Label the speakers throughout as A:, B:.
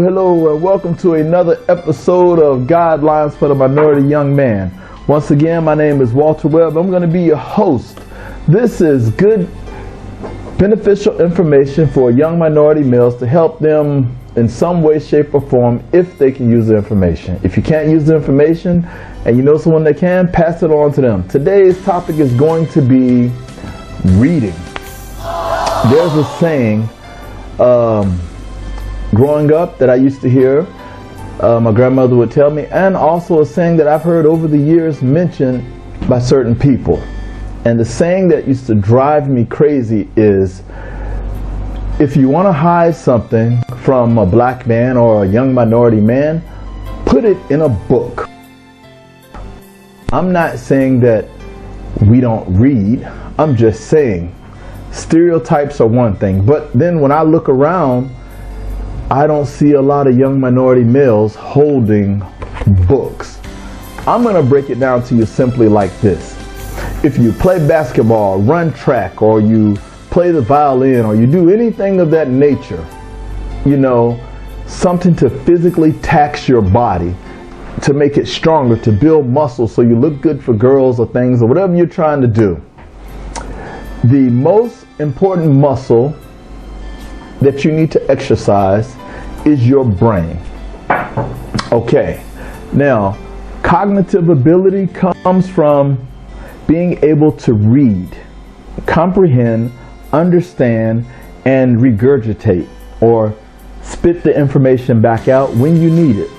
A: Hello, and welcome to another episode of Guidelines for the Minority Young Man. Once again, my name is Walter Webb. I'm going to be your host. This is good, beneficial information for young minority males to help them in some way, shape, or form if they can use the information. If you can't use the information and you know someone that can, pass it on to them. Today's topic is going to be reading. There's a saying, growing up that I used to hear my grandmother would tell me, and also a saying that I've heard over the years mentioned by certain people. And the saying that used to drive me crazy is, if you want to hide something from a black man or a young minority man, put it in a book. I'm not saying that we don't read. I'm just saying stereotypes are one thing, but then when I look around, I don't see a lot of young minority males holding books. I'm going to break it down to you simply like this. If you play basketball, run track, or you play the violin, or you do anything of that nature, you know, something to physically tax your body, to make it stronger, to build muscle so you look good for girls or things or whatever you're trying to do. The most important muscle that you need to exercise is your brain. Okay, now cognitive ability comes from being able to read, comprehend, understand, and regurgitate or spit the information back out when you need it.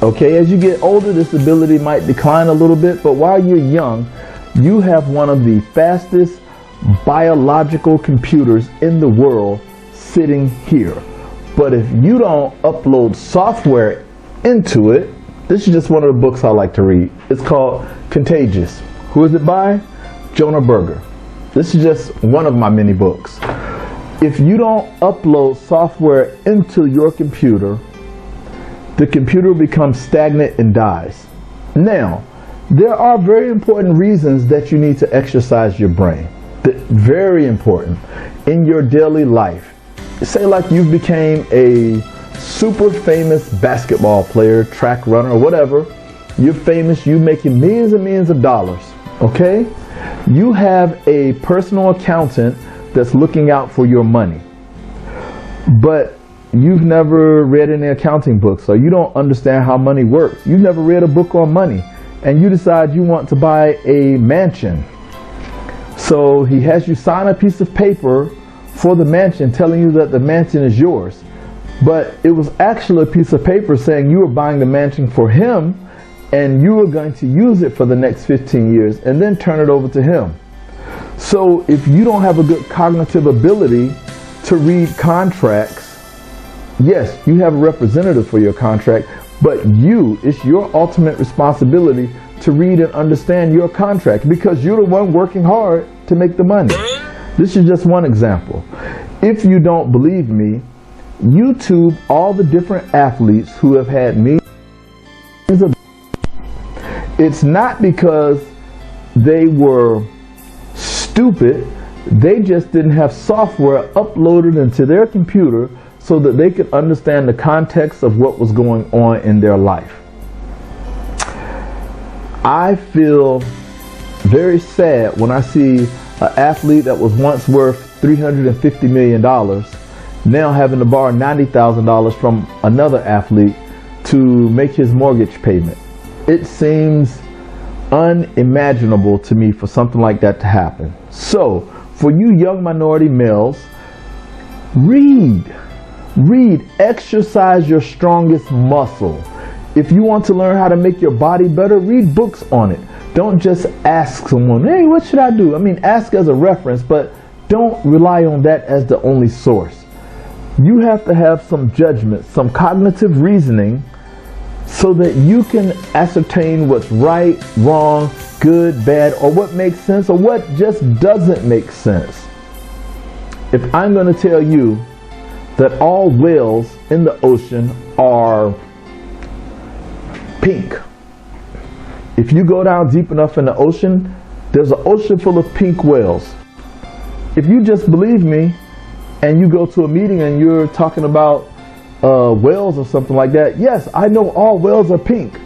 A: Okay, as you get older, this ability might decline a little bit, but while you're young, you have one of the fastest biological computers in the world sitting here. But if you don't upload software into it, this is just one of the books I like to read. It's called Contagious. Who is it by? Jonah Berger. This is just one of my many books. If you don't upload software into your computer, the computer becomes stagnant and dies. Now, there are very important reasons that you need to exercise your brain. Very important in your daily life. Say like you became a super famous basketball player, track runner, or whatever. You're famous, you're making millions and millions of dollars, okay? You have a personal accountant that's looking out for your money. But you've never read any accounting books, or you don't understand how money works. You've never read a book on money, and you decide you want to buy a mansion. So he has you sign a piece of paper for the mansion telling you that the mansion is yours. But it was actually a piece of paper saying you were buying the mansion for him and you were going to use it for the next 15 years and then turn it over to him. So if you don't have a good cognitive ability to read contracts, yes, you have a representative for your contract, but it's your ultimate responsibility to read and understand your contract, because you're the one working hard to make the money. This is just one example. If you don't believe me, YouTube all the different athletes who have had millions of. It's not because they were stupid, they just didn't have software uploaded into their computer so that they could understand the context of what was going on in their life. I feel very sad when I see an athlete that was once worth $350 million now having to borrow $90,000 from another athlete to make his mortgage payment. It seems unimaginable to me for something like that to happen. So, for you young minority males, read, exercise your strongest muscle. If you want to learn how to make your body better, read books on it. Don't just ask someone, hey, what should I do? I mean, ask as a reference, but don't rely on that as the only source. You have to have some judgment, some cognitive reasoning, so that you can ascertain what's right, wrong, good, bad, or what makes sense, or what just doesn't make sense. If I'm going to tell you that all whales in the ocean are pink. If you go down deep enough in the ocean, there's an ocean full of pink whales. If you just believe me and you go to a meeting and you're talking about whales or something like that, yes, I know all whales are pink.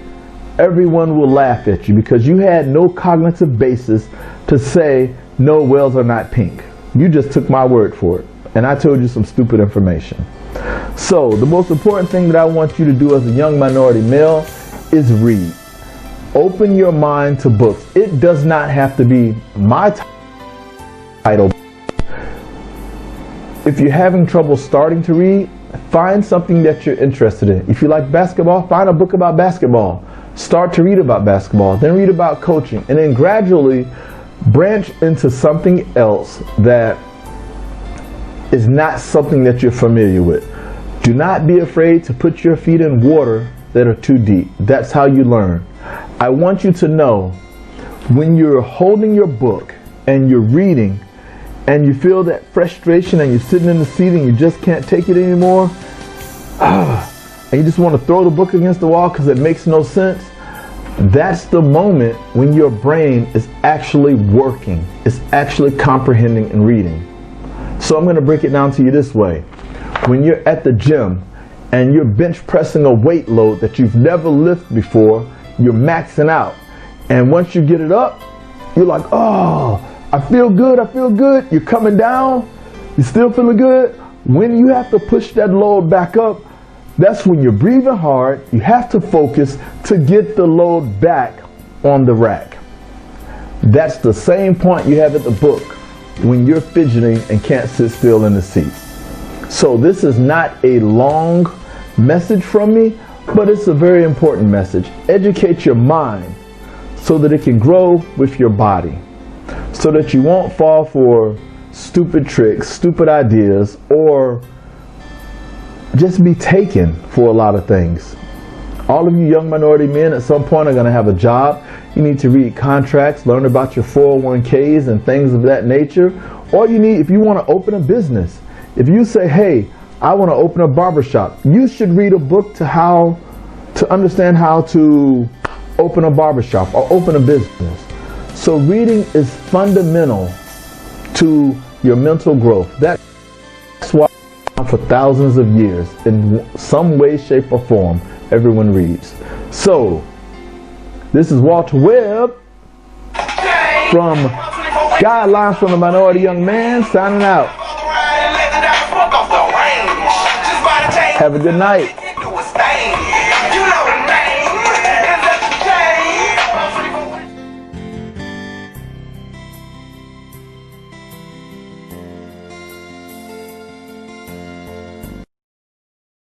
A: Everyone will laugh at you because you had no cognitive basis to say no, whales are not pink. You just took my word for it, and I told you some stupid information. So the most important thing that I want you to do as a young minority male is read. Open your mind to books. It does not have to be my title. If you're having trouble starting to read, find something that you're interested in. If you like basketball, find a book about basketball. Start to read about basketball, then read about coaching, and then gradually branch into something else that is not something that you're familiar with. Do not be afraid to put your feet in water that are too deep. That's how you learn. I want you to know when you're holding your book and you're reading and you feel that frustration and you're sitting in the seat and you just can't take it anymore, and you just want to throw the book against the wall because it makes no sense, that's the moment when your brain is actually working. It's actually comprehending and reading. So I'm going to break it down to you this way. When you're at the gym and you're bench pressing a weight load that you've never lifted before, you're maxing out. And once you get it up, you're like, oh, I feel good, I feel good. You're coming down, you're still feeling good. When you have to push that load back up, that's when you're breathing hard. You have to focus to get the load back on the rack. That's the same point you have at the book when you're fidgeting and can't sit still in the seat. So this is not a long message from me, but it's a very important message. Educate your mind so that it can grow with your body, so that you won't fall for stupid tricks, stupid ideas, or just be taken for a lot of things. All of you young minority men at some point are going to have a job. You need to read contracts, learn about your 401ks and things of that nature. Or you need, if you want to open a business, if you say, hey, I want to open a barbershop, you should read a book to understand how to open a barbershop or open a business. So reading is fundamental to your mental growth. That's why for thousands of years, in some way, shape, or form, everyone reads. So this is Walter Webb from Guidelines from the Minority Young Man, signing out. Have a good night.